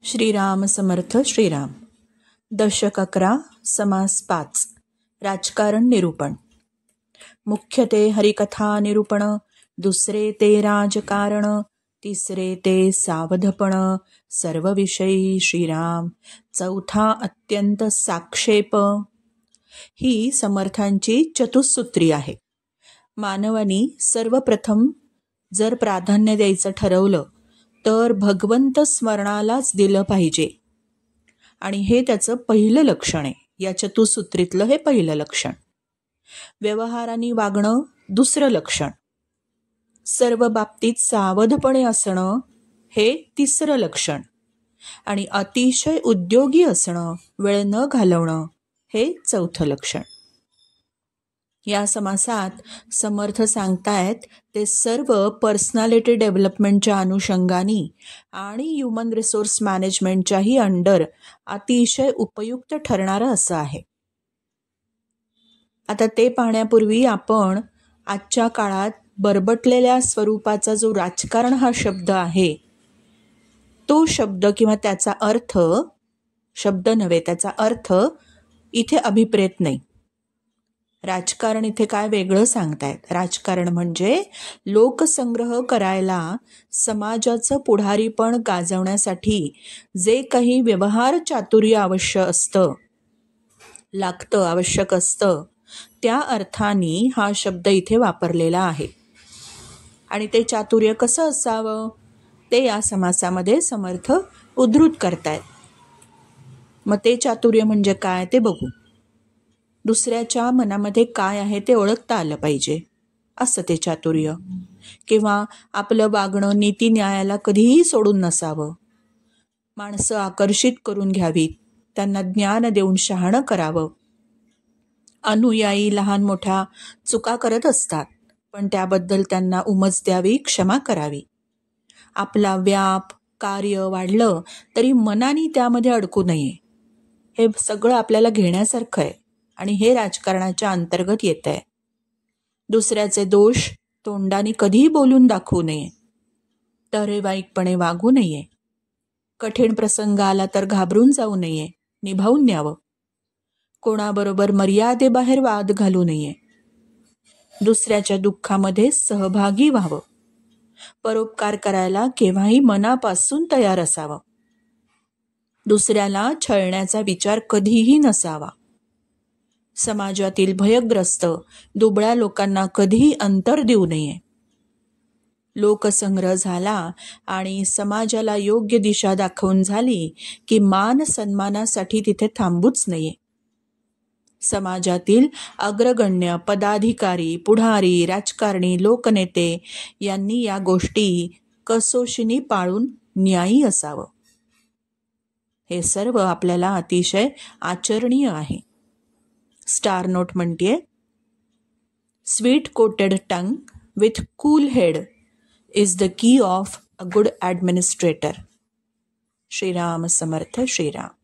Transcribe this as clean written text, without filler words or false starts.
श्रीराम समर्थ श्रीराम. दशक 11, समास 5. राजकारण निरूपण. मुख्य ते हरिकथा निरूपण, दुसरे ते राजकारण, तिसरे ते सावधपण, सर्वविषयी श्रीराम, चौथा अत्यंत साक्षेप. ही समर्थांची चतुसूत्री आहे. मानवानी सर्वप्रथम जर प्राधान्य द्यायचं ठरवलं तर भगवंत स्मरणालाच दिलं पाहिजे. आणि हे त्याचं पहिलं लक्षण आहे. या चतुसूत्रीतलं हे पहिलं लक्षण. व्यवहाराने वागणं दुसरं लक्षण. सर्व बाबतीत सावधपणे असणं हे तिसरं लक्षण. आणि अतिशय उद्योगी असणं, वेळ न घालवणं हे चौथं लक्षण. या समासात समर्थ सांगतायत ते सर्व पर्सनॅलिटी डेव्हलपमेंटच्या अनुषंगाने आणि ह्युमन रिसोर्स मॅनेजमेंटच्याही अंडर अतिशय उपयुक्त ठरणारं असं आहे. आता ते पाहण्यापूर्वी आपण आजच्या काळात बरबटलेल्या स्वरूपाचा जो राजकारण हा शब्द आहे, तो शब्द किंवा त्याचा अर्थ, शब्द नव्हे त्याचा अर्थ इथे अभिप्रेत नाही. राजकारण इथे काय वेगळं सांगतायत. राजकारण म्हणजे लोकसंग्रह करायला, समाजाचं पुढारीपण गाजवण्यासाठी जे काही व्यवहार चातुर्य आवश्यक असतं, त्या अर्थाने हा शब्द इथे वापरलेला आहे. आणि ते चातुर्य कसं असावं ते या समासामध्ये समर्थ उद्धृत करतायत. मग ते चातुर्य म्हणजे काय ते बघू. दुसऱ्याच्या मनामध्ये काय आहे ते ओळखता आलं पाहिजे, असं ते चातुर्य. किंवा आपलं वागणं नीती न्यायाला कधीही सोडून नसावं. माणसं आकर्षित करून घ्यावीत, त्यांना ज्ञान देऊन शहाणं करावं. अनुयायी लहान मोठ्या चुका करत असतात, पण त्याबद्दल त्यांना उमज द्यावी, क्षमा करावी. आपला व्याप, कार्य वाढलं तरी मनाने त्यामध्ये अडकू नये. हे सगळं आपल्याला घेण्यासारखं आहे आणि हे राजकारणाच्या अंतर्गत येत आहे. दुसऱ्याचे दोष तोंडाने कधीही बोलून दाखवू नये. तऱ्हेवाईकपणे वागू नये. कठीण प्रसंग आला तर घाबरून जाऊ नये, निभावून न्यावं. कोणाबरोबर मर्यादेबाहेर वाद घालू नये. दुसऱ्याच्या दुःखामध्ये सहभागी व्हावं. परोपकार करायला केव्हाही मनापासून तयार असावं. दुसऱ्याला छळण्याचा विचार कधीही नसावा. समाजातील भयग्रस्त, दुबळ्या लोकांना कधीही अंतर देऊ नये. लोकसंग्रह झाला आणि समाजाला योग्य दिशा दाखवून झाली की मान सन्मानासाठी तिथे थांबूच नये. समाजातील अग्रगण्य पदाधिकारी, पुढारी, राजकारणी, लोकनेते यांनी या गोष्टी कसोशीने पाळून न्यायी असावं. हे सर्व आपल्याला अतिशय आचरणीय आहे. स्टार नोट म्हणते, sweet coated tongue with cool head is the key of a good administrator. Shriram Samarth Shriram.